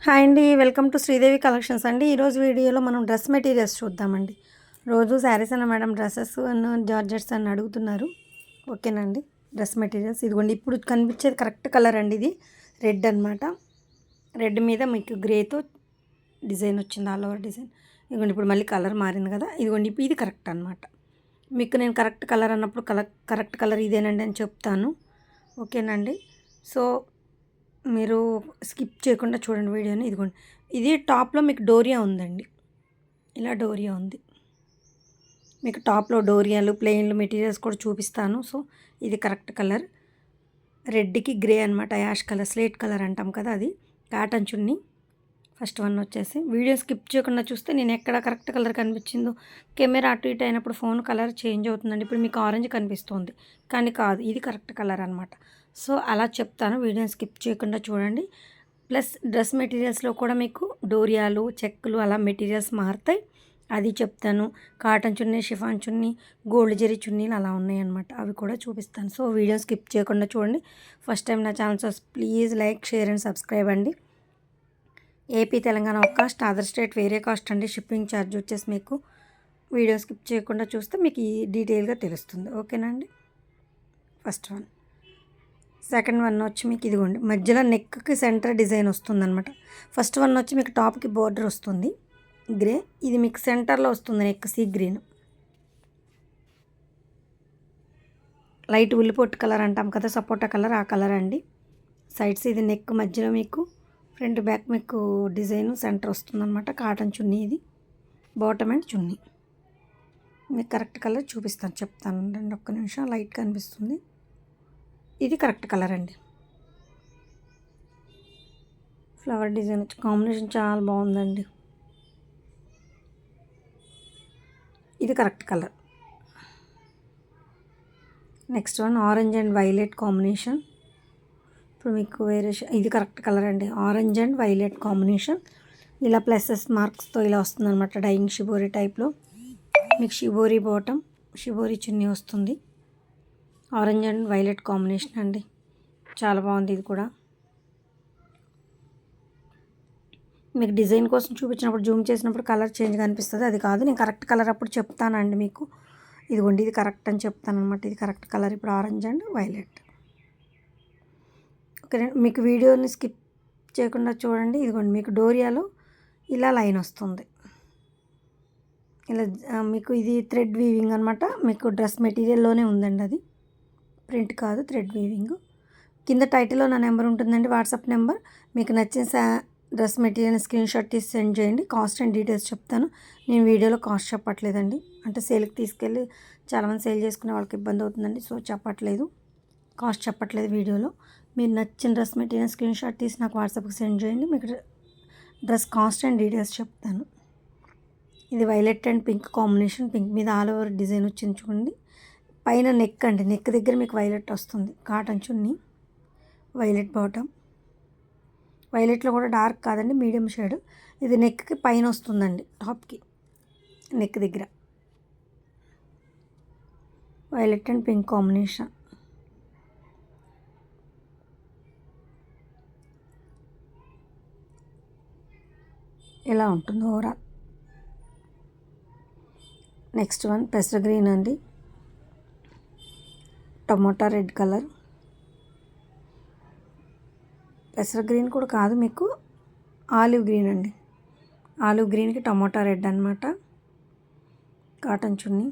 Hi అండి. Welcome to Sridevi collections అండి. ఈరోజు వీడియోలో మనం డ్రెస్ మెటీరియల్స్ చూద్దామండి. రోజు శారీస్ అన్న మేడం డ్రెస్సెస్ జార్జెట్స్ అని అడుగుతున్నారు. ఓకేనండి. డ్రెస్ మెటీరియల్స్ ఇదిగోండి. ఇప్పుడు కనిపించేది కరెక్ట్ కలర్ అండి. ఇది రెడ్ అనమాట. రెడ్ మీద మీకు గ్రేతో డిజైన్ వచ్చింది, ఆల్ ఓవర్ డిజైన్. ఇదిగోండి ఇప్పుడు మళ్ళీ కలర్ మారింది కదా. ఇదిగోండి ఇది కరెక్ట్ అనమాట. మీకు నేను కరెక్ట్ కలర్ అన్నప్పుడు కరెక్ట్ కలర్ ఇదేనండి అని చెప్తాను. ఓకేనండి. సో మీరు స్కిప్ చేయకుండా చూడండి వీడియోని. ఇదిగోండి ఇది టాప్లో మీకు డోరియా ఉందండి. ఇలా డోరియా ఉంది. మీకు టాప్లో డోరియాలు ప్లెయిన్లు మెటీరియల్స్ కూడా చూపిస్తాను. సో ఇది కరెక్ట్ కలర్. రెడ్కి గ్రే అనమాట, యాష్ కలర్, స్లేట్ కలర్ అంటాం కదా, అది కాటన్ చున్నీ. ఫస్ట్ వన్ వచ్చేసి వీడియో స్కిప్ చేయకుండా చూస్తే నేను ఎక్కడ కరెక్ట్ కలర్ కనిపించిందో, కెమెరా అటు ఇటు అయినప్పుడు ఫోన్ కలర్ చేంజ్ అవుతుందండి. ఇప్పుడు మీకు ఆరెంజ్ కనిపిస్తుంది కానీ కాదు, ఇది కరెక్ట్ కలర్ అనమాట. సో అలా చెప్తాను, వీడియోని స్కిప్ చేయకుండా చూడండి. ప్లస్ డ్రెస్ మెటీరియల్స్లో కూడా మీకు డోరియాలు, చెక్కులు అలా మెటీరియల్స్ మారుతాయి, అది చెప్తాను. కాటన్ చున్నీ, షిఫాన్ చున్నీ, గోల్డ్ జరీ చున్నీలు అలా ఉన్నాయన్నమాట, అవి కూడా చూపిస్తాను. సో వీడియో స్కిప్ చేయకుండా చూడండి. ఫస్ట్ టైం నా channel please like, share and subscribe అండి. ఏపీ, తెలంగాణ ఒక కాస్ట్, అదర్ స్టేట్ వేరే కాస్ట్ అండి. షిప్పింగ్ ఛార్జ్ వచ్చేసి మీకు వీడియో స్కిప్ చేయకుండా చూస్తే మీకు ఈ డీటెయిల్గా తెలుస్తుంది. ఓకేనండి. First one. సెకండ్ వన్ వచ్చి మీకు ఇదిగోండి మధ్యలో నెక్కి సెంటర్ డిజైన్ వస్తుందన్నమాట. ఫస్ట్ వన్ వచ్చి మీకు టాప్కి బోర్డర్ వస్తుంది గ్రే, ఇది మీకు సెంటర్లో వస్తుంది నెక్ సీ గ్రీన్. లైట్ ఉల్లిపొట్టు కలర్ అంటాం కదా, సపోటా కలర్, ఆ కలర్ అండి. సైడ్స్ ఇది నెక్ మధ్యలో మీకు ఫ్రంట్ బ్యాక్ మీకు డిజైన్ సెంటర్ వస్తుందన్నమాట. కాటన్ చున్నీ, ఇది బాటమ్ అండ్ చున్నీ. మీకు కరెక్ట్ కలర్ చూపిస్తాను, చెప్తాను అండి, ఒక్క నిమిషం. లైట్ కనిపిస్తుంది, ఇది కరెక్ట్ కలర్ అండి. ఫ్లవర్ డిజైన్ వచ్చి కాంబినేషన్ చాలా బాగుందండి. ఇది correct colour. Next one orange and violet combination. ఇప్పుడు మీకు వేరే ఇది కరెక్ట్ కలర్ అండి. ఆరెంజ్ అండ్ వైలెట్ కాంబినేషన్, ఇలా ప్లసెస్ మార్క్స్తో ఇలా వస్తుందన్నమాట. డైయింగ్ షిబోరి టైప్లో మీకు షిబోరి బాటమ్, షిబోరి చున్నీ వస్తుంది. ఆరెంజ్ అండ్ వైలెట్ కాంబినేషన్ అండి, చాలా బాగుంది. ఇది కూడా మీకు డిజైన్ కోసం చూపించినప్పుడు జూమ్ చేసినప్పుడు కలర్ చేంజ్ కనిపిస్తుంది, అది కాదు, నేను కరెక్ట్ కలర్ అప్పుడు చెప్తానండి మీకు. ఇదిగోండి ఇది కరెక్ట్ అని చెప్తాను అనమాట. ఇది కరెక్ట్ కలర్ ఇప్పుడు ఆరెంజ్ అండ్ వైలెట్. ఓకే, మీకు వీడియోని స్కిప్ చేయకుండా చూడండి. ఇదిగోండి మీకు డోరియాలో ఇలా లైన్ వస్తుంది, ఇలా మీకు ఇది థ్రెడ్ వీవింగ్ అనమాట. మీకు డ్రెస్ మెటీరియల్లోనే ఉందండి, అది ప్రింట్ కాదు, థ్రెడ్ వీవింగ్. కింద టైటిల్లో నా నెంబర్ ఉంటుందండి, వాట్సాప్ నెంబర్. మీకు నచ్చిన డ్రెస్ మెటీరియల్ స్క్రీన్ షాట్ తీసి సెండ్ చేయండి. కాస్ట్ అండ్ డీటెయిల్స్ చెప్తాను. నేను వీడియోలో కాస్ట్ చెప్పట్లేదండి, అంటే సేల్కి తీసుకెళ్ళి చాలామంది సేల్ చేసుకునే వాళ్ళకి ఇబ్బంది అవుతుందండి, సో చెప్పట్లేదు, కాస్ట్ చెప్పట్లేదు వీడియోలో. మీరు నచ్చిన డ్రెస్ మెటీరియల్ స్క్రీన్ షాట్ తీసి నాకు వాట్సాప్కి సెండ్ చేయండి, మీకు డ్రెస్ కాస్ట్ అండ్ డీటెయిల్స్ చెప్తాను. ఇది violet and pink combination, pink మీద ఆల్ ఓవర్ డిజైన్ వచ్చింది చూడండి. పైన నెక్ అండి, నెక్ దగ్గర మీకు వైలెట్ వస్తుంది. కాటన్ చున్నీ, వైలెట్ బాటమ్. వైలెట్లో కూడా డార్క్ కాదండి, మీడియం షేడ్. ఇది నెక్కి పైన వస్తుందండి, టాప్కి నెక్ దగ్గర. వైలెట్ అండ్ పింక్ కాంబినేషన్, ఇలా ఉంటుంది ఓవరాల్. నెక్స్ట్ వన్ పెసర గ్రీన్ అండి, టమోటా రెడ్ కలర్. పెసర గ్రీన్ కూడా కాదు, మీకు ఆలివ్ గ్రీన్ అండి. ఆలివ్ గ్రీన్కి టమోటా రెడ్ అనమాట. కాటన్ చున్నీ.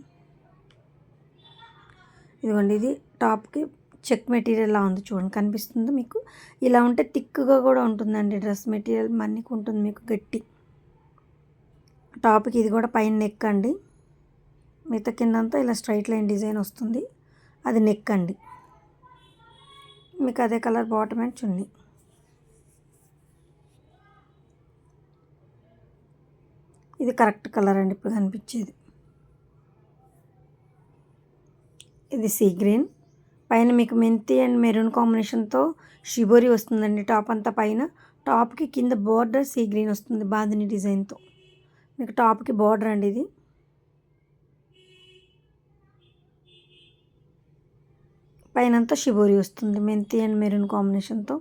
ఇదిగోండి ఇది టాప్కి చెక్ మెటీరియల్లా ఉంది చూడండి, కనిపిస్తుంది మీకు. ఇలా ఉంటే థిక్గా కూడా ఉంటుందండి డ్రెస్ మెటీరియల్, మన్నికి ఉంటుంది మీకు గట్టి. టాప్కి ఇది కూడా పైన నెక్ అండి, మిగతా కిందంతా ఇలా స్ట్రైట్ లైన్ డిజైన్ వస్తుంది, అది నెక్ అండి. మీకు అదే కలర్ బాటమ్ అండ్ చున్నీ. ఇది కరెక్ట్ కలర్ అండి ఇప్పుడు కనిపించేది. ఇది సీ గ్రీన్, పైన మీకు మెంతి అండ్ మెరూన్ కాంబినేషన్తో షిబోరి వస్తుందండి టాప్ అంతా. పైన టాప్కి కింద బార్డర్ సీ గ్రీన్ వస్తుంది బాందిని డిజైన్తో. మీకు టాప్కి బార్డర్ అండి ఇది. పైనంతా షిబోరి వస్తుంది మెంతి అండ్ మెరూన్ కాంబినేషన్తో.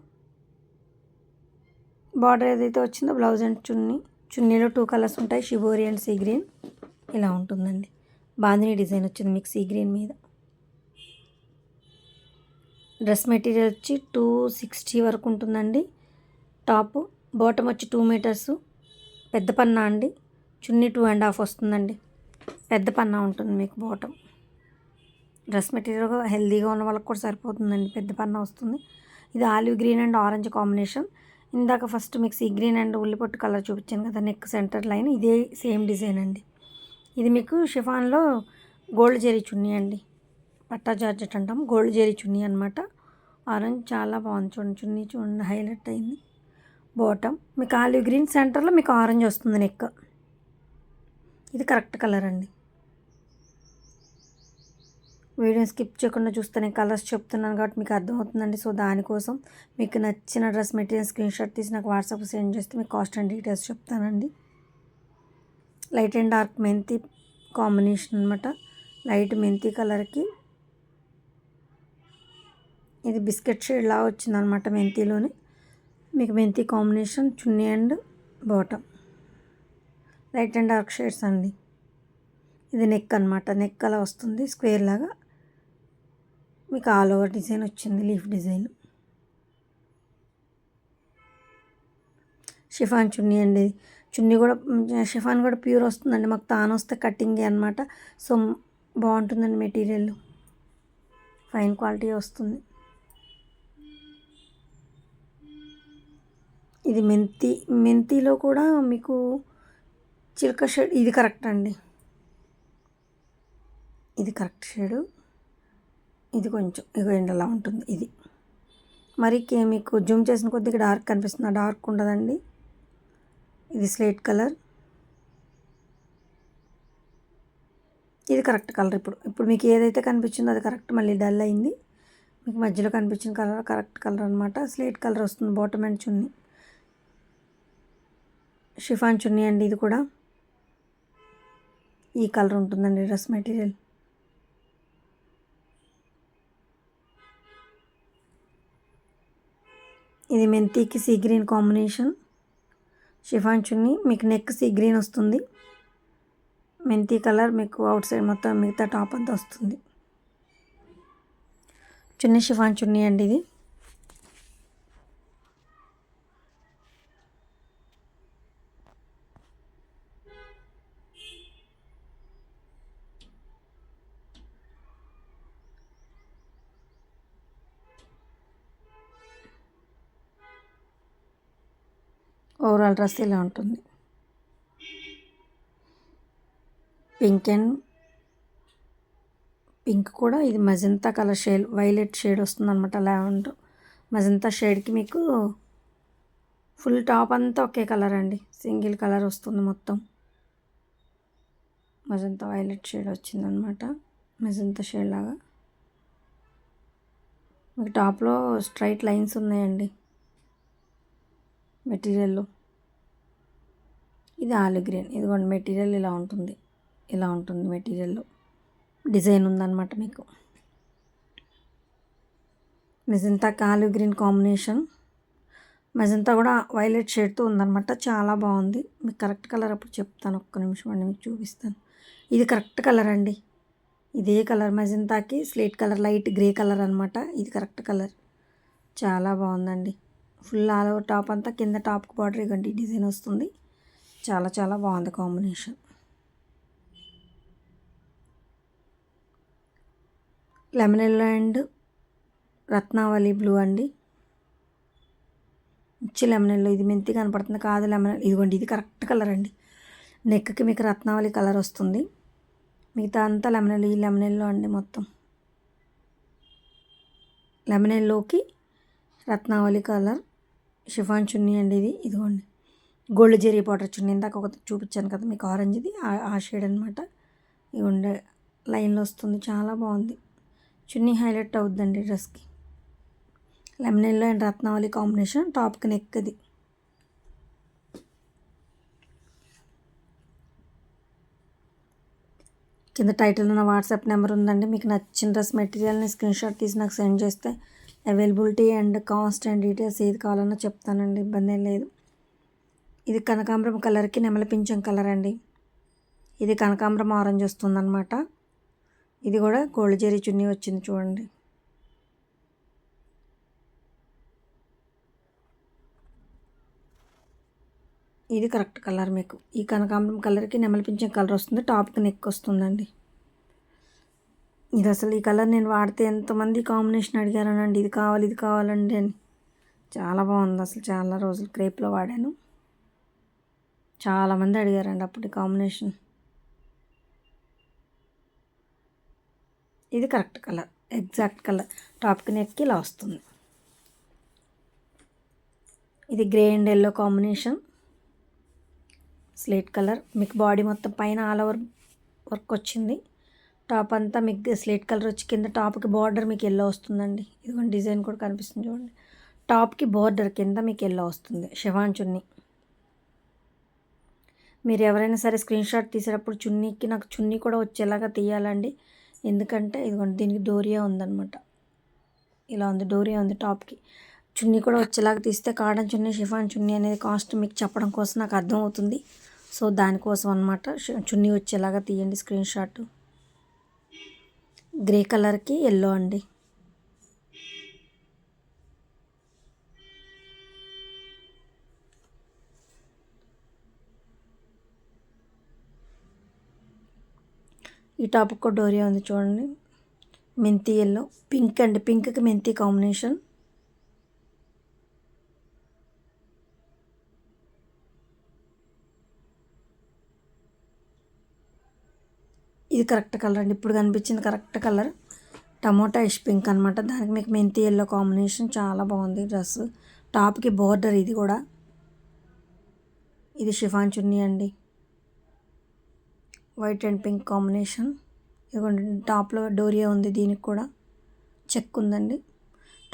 బార్డర్ ఏదైతే వచ్చిందో బ్లౌజ్ అండ్ చున్నీలో 2 కలర్స్ ఉంటాయి, షిబోరి అండ్ సీ గ్రీన్. ఇలా ఉంటుందండి. బాందిని డిజైన్ వచ్చింది మీకు సీ గ్రీన్ మీద. డ్రెస్ మెటీరియల్ వచ్చి 260 వరకు ఉంటుందండి. టాప్ బాటమ్ వచ్చి 2 మీటర్స్, పెద్ద పన్నా అండి. చున్నీ 2.5 వస్తుందండి. పెద్ద పన్నా ఉంటుంది మీకు బాటమ్. డ్రెస్ మెటీరియల్ హెల్దీగా ఉన్న వాళ్ళకి కూడా సరిపోతుందండి, పెద్ద పన్నా వస్తుంది. ఇది olive green and orange combination. ఇందాక ఫస్ట్ మీకు సీ గ్రీన్ అండ్ ఉల్లిపొట్టు కలర్ చూపించాను కదా, నెక్ సెంటర్ లైన్ ఇదే సేమ్ డిజైన్ అండి. ఇది మీకు షిఫాన్లో గోల్డ్ జెరీ చున్నీ అండి, పట్టా జార్జెట్ అంటాం, గోల్డ్ జెరీ చున్నీ అనమాట. ఆరెంజ్ చాలా బాగుంది చూడండి, చున్నీ చూడండి హైలైట్ అయింది. బాటమ్ మీకు ఆలివ్ గ్రీన్, సెంటర్లో మీకు ఆరెంజ్ వస్తుంది నెక్. ఇది కరెక్ట్ కలర్ అండి. వీడియో స్కిప్ చేయకుండా చూస్తే నేను కలర్స్ చెప్తున్నాను కాబట్టి మీకు అర్థమవుతుందండి. సో దానికోసం మీకు నచ్చిన డ్రెస్ మెటీరియల్ స్క్రీన్ షాట్ తీసి నాకు వాట్సాప్ సెండ్ చేస్తే మీకు కాస్ట్ అండ్ డీటెయిల్స్ చెప్తానండి. లైట్ అండ్ డార్క్ మెంతి కాంబినేషన్ అనమాట. లైట్ మెంతి కలర్కి ఇది బిస్కెట్ షేడ్ లాగా వచ్చిందనమాట మెంతిలోనే. మీకు మెంతి combination chunni and bottom light and dark shades అండి. ఇది నెక్ అనమాట, నెక్ అలా వస్తుంది స్క్వేర్ లాగా. మీకు ఆల్ ఓవర్ డిజైన్ వచ్చింది, లీఫ్ డిజైన్. షిఫాన్ చున్నీ అండి. చున్నీ కూడా షిఫాన్ కూడా ప్యూర్ వస్తుందండి, మాకు తాను వస్తే కటింగే అనమాట. సో బాగుంటుందండి మెటీరియల్, ఫైన్ క్వాలిటీ వస్తుంది. ఇది మెంతిలో కూడా మీకు చిల్క షేడ్, ఇది కరెక్ట్ అండి, ఇది కరెక్ట్ షేడు. ఇది కొంచెం ఇగో ఎండలా ఉంటుంది. ఇది మరి మీకు జూమ్ చేసిన కొద్దిగా డార్క్ కనిపిస్తుంది, డార్క్ ఉండదండి. ఇది స్లేట్ కలర్, ఇది కరెక్ట్ కలర్. ఇప్పుడు మీకు ఏదైతే కనిపించిందో అది కరెక్ట్, మళ్ళీ డల్ అయింది. మీకు మధ్యలో కనిపించిన కలర్ కరెక్ట్ కలర్ అనమాట. స్లేట్ కలర్ వస్తుంది బాటమ్ అండ్ చున్నీ. షిఫాన్ చున్నీ అండి, ఇది కూడా ఈ కలర్ ఉంటుందండి డ్రెస్ మెటీరియల్. ఇది మెంతికి సీ గ్రీన్ కాంబినేషన్. షిఫాన్ చున్నీ మీకు నెక్ సీ గ్రీన్ వస్తుంది, మెంతి కలర్ మీకు అవుట్ సైడ్ మొత్తం మిగతా టాప్ అంతా వస్తుంది. చున్నీ షిఫాన్ చున్నీ అండి ఇది. ఓవరాల్ డ్రెస్ ఇలా ఉంటుంది. పింక్ కూడా ఇది magenta colour shade, violet shade వస్తుంది అనమాట. లావెండర్ మజంతా షేడ్కి మీకు ఫుల్ టాప్ అంతా ఒకే కలర్ అండి, సింగిల్ కలర్ వస్తుంది మొత్తం. మజంతా వైలెట్ షేడ్ వచ్చిందనమాట, మజంతా షేడ్ లాగా. మీకు టాప్లో స్ట్రైట్ లైన్స్ ఉన్నాయండి మెటీరియల్లో. ఇది ఆలివ్ గ్రీన్, ఇదిగోండి మెటీరియల్ ఇలా ఉంటుంది, ఇలా ఉంటుంది మెటీరియల్లో. డిజైన్ ఉందన్నమాట మీకు. Magenta olive green combination, magenta కూడా వైలెట్ షేడ్తో ఉందన్నమాట. చాలా బాగుంది. మీకు కరెక్ట్ కలర్ అప్పుడు చెప్తాను, ఒక్క నిమిషం అండి మీకు చూపిస్తాను. ఇది కరెక్ట్ కలర్ అండి, ఇదే కలర్ మెజంతాకి slate colour, light grey colour అనమాట. ఇది కరెక్ట్ కలర్, చాలా బాగుందండి. ఫుల్ ఆల్ ఓవర్ టాప్ అంతా, కింద టాప్కి బార్డర్ ఇవ్వండి డిజైన్ వస్తుంది. చాలా చాలా బాగుంది combination. Lemon yellow and Ratnavali blue అండి. ఇచ్చి లెమన్ ఎల్లో, ఇది మెంతి కనపడుతుంది కాదు, లెమన్ ఇదిగోండి, ఇది కరెక్ట్ కలర్ అండి. నెక్కి మీకు రత్నావళి కలర్ వస్తుంది, మిగతా అంతా లెమన్ ఎల్లో. ఈ లెమన్ ఎల్లో అండి మొత్తం, లెమన్ ఎల్లోకి రత్నావళి కలర్. షిఫాన్ చున్నీ అండి ఇది. ఇదిగోండి గోల్డ్ జెరీ బార్డర్ చున్నీ, ఇందాక ఒక చూపించాను కదా మీకు ఆరెంజ్ది, ఆ షేడ్ అనమాట. ఇదిగోండి లైన్లో వస్తుంది, చాలా బాగుంది. చున్నీ హైలైట్ అవుద్దండి డ్రెస్కి. Lemon yellow and Ratnavali combination, టాప్కి నెక్ ఇది. కింద టైటిల్ ఉన్న వాట్సాప్ నెంబర్ ఉందండి. మీకు నచ్చిన డ్రెస్ మెటీరియల్ని స్క్రీన్ షాట్ తీసి నాకు సెండ్ చేస్తే availability and cost and details ఏది కావాలన్నా చెప్తానండి, ఇబ్బంది ఏం లేదు. ఇది కనకాంబరం కలర్కి నెమలి పింఛం కలర్ అండి. ఇది కనకాంబరం ఆరెంజ్ వస్తుందన్నమాట. ఇది కూడా గోల్డ్ జరీ చున్నీ వచ్చింది చూడండి. ఇది కరెక్ట్ కలర్ మీకు. ఈ కనకాంబరం కలర్కి నెమలి పింఛం కలర్ వస్తుంది. టాప్కి నెక్ వస్తుందండి. ఇది అసలు ఈ కలర్ నేను వాడితే ఎంతమంది కాంబినేషన్ అడిగారనండి, ఇది కావాలి ఇది కావాలండి అని. చాలా బాగుంది అసలు. చాలా రోజులు క్రేప్లో వాడాను. చాలామంది అడిగారండి అప్పుడు కాంబినేషన్. ఇది కరెక్ట్ కలర్, ఎగ్జాక్ట్ కలర్. టాప్కి నెక్కి ఇలా వస్తుంది. ఇది grey and yellow combination, slate colour. మీకు బాడీ మొత్తం పైన ఆల్ ఓవర్ వర్క్ వచ్చింది. టాప్ అంతా మీకు స్లేట్ కలర్ వచ్చి కింద టాప్కి బార్డర్ మీకు ఎల్లో వస్తుందండి. ఇదిగోండి డిజైన్ కూడా కనిపిస్తుంది చూడండి. టాప్కి బార్డర్ కింద మీకు ఎల్లో వస్తుంది. షిఫాన్ చున్నీ. మీరు ఎవరైనా సరే స్క్రీన్ షాట్ తీసేటప్పుడు చున్నీకి నాకు చున్నీ కూడా వచ్చేలాగా తీయాలండి. ఎందుకంటే ఇదిగోండి దీనికి డోరియా ఉందన్నమాట. ఇలా ఉంది, డోరియా ఉంది టాప్కి. చున్నీ కూడా వచ్చేలాగా తీస్తే కాటన్ చున్నీ షిఫాన్ చున్నీ అనేది కాస్ట్ మీకు చెప్పడం కోసం నాకు అర్థం అవుతుంది. సో దానికోసం అనమాట. చున్నీ వచ్చేలాగా తీయండి స్క్రీన్ షాట్. గ్రే కలర్కి ఎల్లో అండి. ఈ టాప్కి కూడా డోరియా ఉంది చూడండి. మెంతి ఎల్లో, పింక్ అండి. పింక్కి మెంతి కాంబినేషన్. ఇది కరెక్ట్ కలర్ అండి. ఇప్పుడు కనిపించింది కరెక్ట్ కలర్. టమోటా ఇష్ పింక్ అనమాట. దానికి మీకు మెంతి ఎల్లో కాంబినేషన్. చాలా బాగుంది డ్రెస్. టాప్కి బోర్డర్ ఇది కూడా. ఇది షిఫాన్ చున్నీ అండి. White and pink combination. ఇదిగోండి టాప్లో డోరియా ఉంది. దీనికి కూడా చెక్ ఉందండి.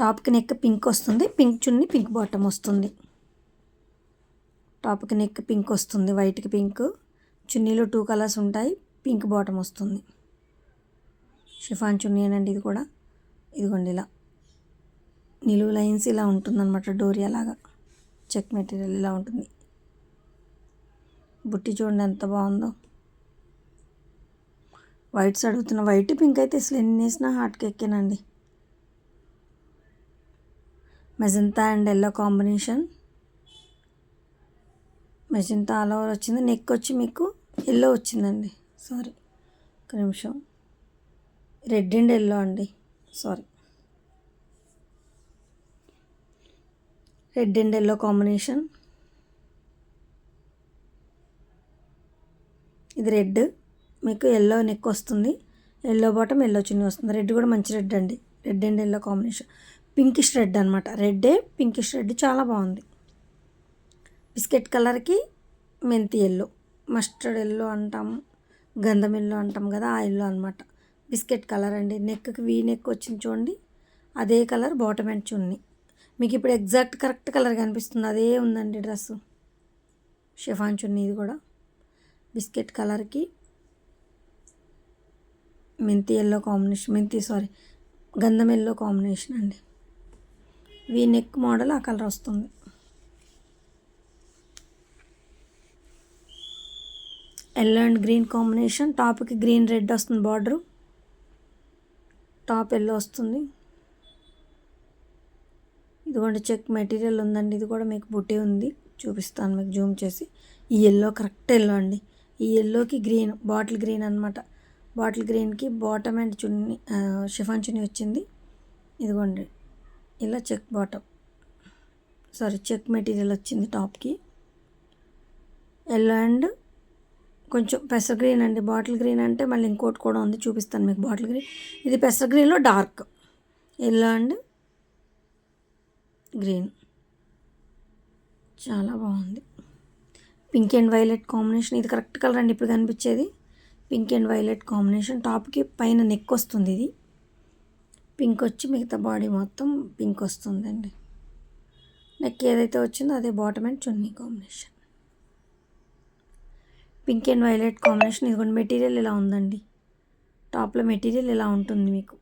టాప్కి నెక్ పింక్ వస్తుంది. పింక్ చున్నీ, పింక్ బాటమ్ వస్తుంది. టాప్కి నెక్ పింక్ వస్తుంది, వైట్కి పింక్. చున్నీలో 2 కలర్స్ ఉంటాయి. పింక్ బాటమ్ వస్తుంది. షిఫాన్ చున్నీ అండి ఇది కూడా. ఇదిగోండి ఇలా నిలువు లైన్స్ ఇలా ఉంటుందన్నమాట. డోరియా లాగా చెక్ మెటీరియల్ ఇలా ఉంటుంది. బుట్టి చూడండి ఎంత బాగుందో. వైట్స్ అడుగుతున్న. వైట్ పింక్ అయితే అసలు ఎన్ని వేసినా హార్ట్కి ఎక్కేనండి. Magenta and yellow combination. Magenta all over వచ్చింది. నెక్ వచ్చి మీకు ఎల్లో వచ్చిందండి. సారీ, ఒక నిమిషం. రెడ్ అండ్ ఎల్లో అండి. Sorry, red and yellow combination. ఇది రెడ్, మీకు ఎల్లో నెక్ వస్తుంది. ఎల్లో బాటమ్, ఎల్లో చున్నీ వస్తుంది. రెడ్ కూడా మంచి రెడ్ అండి. Red and yellow combination. Pinkish red అనమాట. రెడ్డే పింకిష్ రెడ్. చాలా బాగుంది. బిస్కెట్ కలర్కి మెంతి ఎల్లో, మస్టర్డ్ ఎల్లో అంటాము, గంధం ఎల్లో అంటాం కదా, ఆ ఎల్లో అనమాట. బిస్కెట్ కలర్ అండి. నెక్కి వీ నెక్ వచ్చింది చూడండి. అదే కలర్ బాటమ్ అండ్ చున్నీ. మీకు ఇప్పుడు ఎగ్జాక్ట్ కరెక్ట్ కలర్ కనిపిస్తుంది. అదే ఉందండి డ్రెస్సు. షిఫాన్ చున్నీ ఇది కూడా. బిస్కెట్ కలర్కి మెంతి ఎల్లో కాంబినేషన్. గంధం ఎల్లో కాంబినేషన్ అండి. వీ నెక్ మోడల్ ఆ కలర్ వస్తుంది. Yellow and green combination. టాప్కి గ్రీన్ రెడ్ వస్తుంది బార్డరు. టాప్ ఎల్లో వస్తుంది. ఇదిగోండి చెక్ మెటీరియల్ ఉందండి. ఇది కూడా మీకు బుట్టి ఉంది. చూపిస్తాను మీకు జూమ్ చేసి. ఈ ఎల్లో కరెక్ట్ ఎల్లో అండి. ఈ ఎల్లోకి గ్రీన్, బాటిల్ గ్రీన్ అనమాట. బాటిల్ గ్రీన్కి బాటమ్ అండ్ చున్నీ, షిఫాన్ చున్నీ వచ్చింది. ఇదిగోండి ఇలా చెక్ చెక్ మెటీరియల్ వచ్చింది టాప్కి. ఎల్లో అండ్ కొంచెం పెసర్ గ్రీన్ అండి. బాటిల్ గ్రీన్ అంటే మళ్ళీ ఇంకోటి కూడా ఉంది, చూపిస్తాను మీకు. బాటిల్ గ్రీన్, ఇది పెసర్ గ్రీన్లో డార్క్. ఎల్లో అండ్ గ్రీన్ చాలా బాగుంది. Pink and violet combination. ఇది కరెక్ట్ కలర్ అండి ఇప్పుడు కనిపించేది. Pink and violet combination. టాప్కి పైన నెక్ వస్తుంది. ఇది పింక్ వచ్చి మిగతా బాడీ మొత్తం పింక్ వస్తుందండి. నెక్ ఏదైతే వచ్చిందో అదే bottom and chunni combination. Pink and violet combination. ఇదిగోండి మెటీరియల్ ఇలా ఉందండి. టాప్లో మెటీరియల్ ఇలా ఉంటుంది మీకు.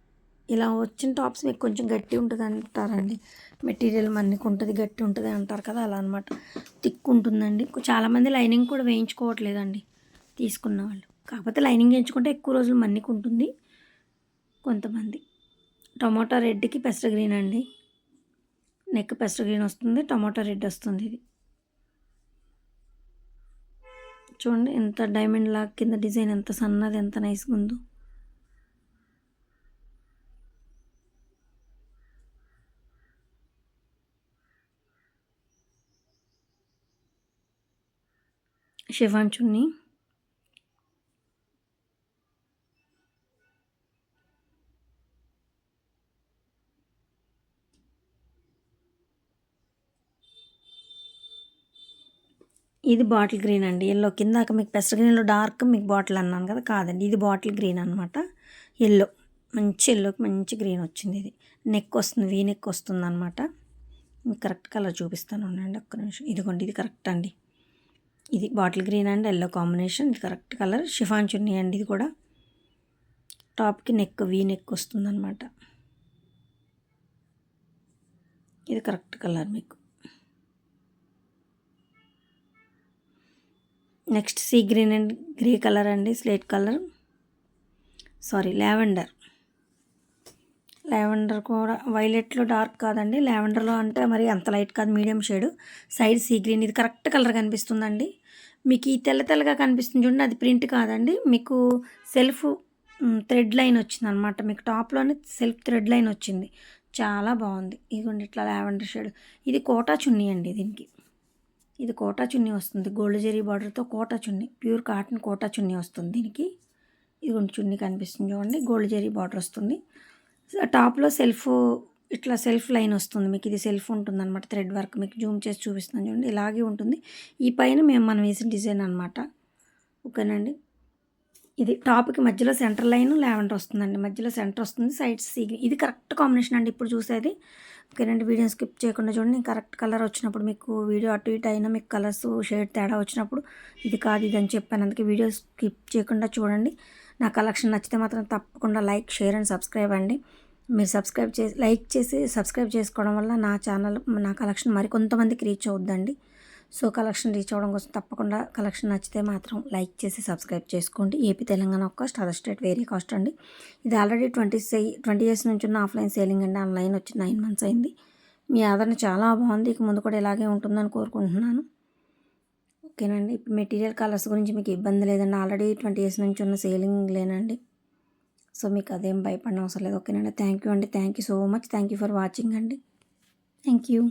ఇలా వచ్చిన టాప్స్ మీకు కొంచెం గట్టి ఉంటుంది అంటారండి. మెటీరియల్ మన్నికి ఉంటుంది, గట్టి ఉంటుంది అంటారు కదా, అలా అనమాట. థిక్ ఉంటుందండి. చాలామంది లైనింగ్ కూడా వేయించుకోవట్లేదండి తీసుకున్న వాళ్ళు. కాకపోతే లైనింగ్ వేయించుకుంటే ఎక్కువ రోజులు మన్నికి ఉంటుంది కొంతమంది. టొమాటో రెడ్కి పెసర గ్రీన్ అండి. నెక్ పెసర గ్రీన్ వస్తుంది, టొమాటో రెడ్ వస్తుంది. ఇది చూడండి ఎంత డైమండ్ లాగా కింద డిజైన్ ఎంత సన్నది, ఎంత నైస్గా ఉందో. షిఫాన్ చున్నీ, ఇది బాటిల్ గ్రీన్ అండి. ఎల్లో కిందాక మీకు పెసర గ్రీన్లో డార్క్ మీకు బాటిల్ అన్నాను కదా, కాదండి ఇది బాటిల్ గ్రీన్ అనమాట. ఎల్లో, మంచి ఎల్లోకి మంచి గ్రీన్ వచ్చింది. ఇది నెక్ వస్తుంది, వీ నెక్ వస్తుంది అనమాట. కరెక్ట్ కలర్ చూపిస్తాను ఉండండి ఒక్క నిమిషం. ఇదిగోండి ఇది కరెక్ట్ అండి. ఇది bottle green and yellow combination, ఇది కరెక్ట్ కలర్. షిఫాన్ చున్నీ అండి. ఇది కూడా టాప్కి నెక్ వీ నెక్ వస్తుంది అనమాట. ఇది కరెక్ట్ కలర్ మీకు. Next sea green and grey colour అండి, slate colour, sorry lavender. Lavender కూడా వైలెట్లో డార్క్ కాదండి, లావెండర్లో అంటే మరి అంత లైట్ కాదు, medium shade. Side sea green, ఇది కరెక్ట్ కలర్ కనిపిస్తుందండి మీకు. ఈ తెల్ల తెల్లగా కనిపిస్తుంది చూడండి, అది ప్రింట్ కాదండి, మీకు సెల్ఫ్ థ్రెడ్ లైన్ వచ్చింది అనమాట. మీకు టాప్లోనే సెల్ఫ్ థ్రెడ్ లైన్ వచ్చింది, చాలా బాగుంది. ఇదిగోండి ఇట్లా లావెండర్ షేడ్. ఇది కోటా చున్నీ అండి. దీనికి ఇది కోటా చున్నీ వస్తుంది, గోల్డ్ జెరీ బార్డర్తో కోటా చున్నీ, ప్యూర్ కాటన్ కోటా చున్నీ వస్తుంది దీనికి. ఇదిగోండి చున్నీ కనిపిస్తుంది చూడండి, గోల్డ్ జెరీ బార్డర్ వస్తుంది. టాప్లో సెల్ఫ్ ఇట్లా సెల్ఫ్ లైన్ వస్తుంది మీకు. ఇది సెల్ఫ్ ఉంటుంది అనమాట, థ్రెడ్ వర్క్. మీకు జూమ్ చేసి చూపిస్తున్నాను చూడండి, ఇలాగే ఉంటుంది. ఈ పైన మనం వేసిన డిజైన్ అనమాట. ఓకేనండి. ఇది టాప్కి మధ్యలో సెంటర్ లైన్ లావెండర్ వస్తుందండి, మధ్యలో సెంటర్ వస్తుంది, సైడ్స్ సీ. ఇది కరెక్ట్ కాంబినేషన్ అండి ఇప్పుడు చూసేది. ఓకేనండి. వీడియో స్కిప్ చేయకుండా చూడండి. కరెక్ట్ కలర్ వచ్చినప్పుడు మీకు వీడియో అటు ఇటు అయినా మీకు కలర్స్ షేడ్ తేడా వచ్చినప్పుడు ఇది కాదు ఇది అని చెప్పాను, అందుకే వీడియో స్కిప్ చేయకుండా చూడండి. నా కలెక్షన్ నచ్చితే మాత్రం తప్పకుండా లైక్, షేర్ అండ్ సబ్స్క్రైబ్ అండి. మీరు లైక్ చేసి సబ్స్క్రైబ్ చేసుకోవడం వల్ల నా ఛానల్, నా కలెక్షన్ మరికొంతమందికి రీచ్ అవుద్దండి. సో కలెక్షన్ రీచ్ అవ్వడం కోసం తప్పకుండా కలెక్షన్ నచ్చితే మాత్రం లైక్ చేసి సబ్స్క్రైబ్ చేసుకోండి. AP Telangana cost, other state వేరే కాస్ట్ అండి. ఇది ఆల్రెడీ 20 ఇయర్స్ నుంచి ఉన్న ఆఫ్లైన్ సేలింగ్ అండి. ఆన్లైన్ వచ్చి 9 మంత్స్ అయింది. మీ ఆదరణ చాలా బాగుంది, ఇక ముందు కూడా ఇలాగే ఉంటుందని కోరుకుంటున్నాను. ఓకేనండి. ఇప్పుడు మెటీరియల్ కలర్స్ గురించి మీకు ఇబ్బంది లేదండి, ఆల్రెడీ 20 ఇయర్స్ నుంచి ఉన్న సేలింగ్ లేనండి. సో మీకు అదేం భయపడిన అవసరం లేదు. ఓకేనండి. థ్యాంక్ యూ అండి. Thank you so much. Thank you for watching అండి. Thank you.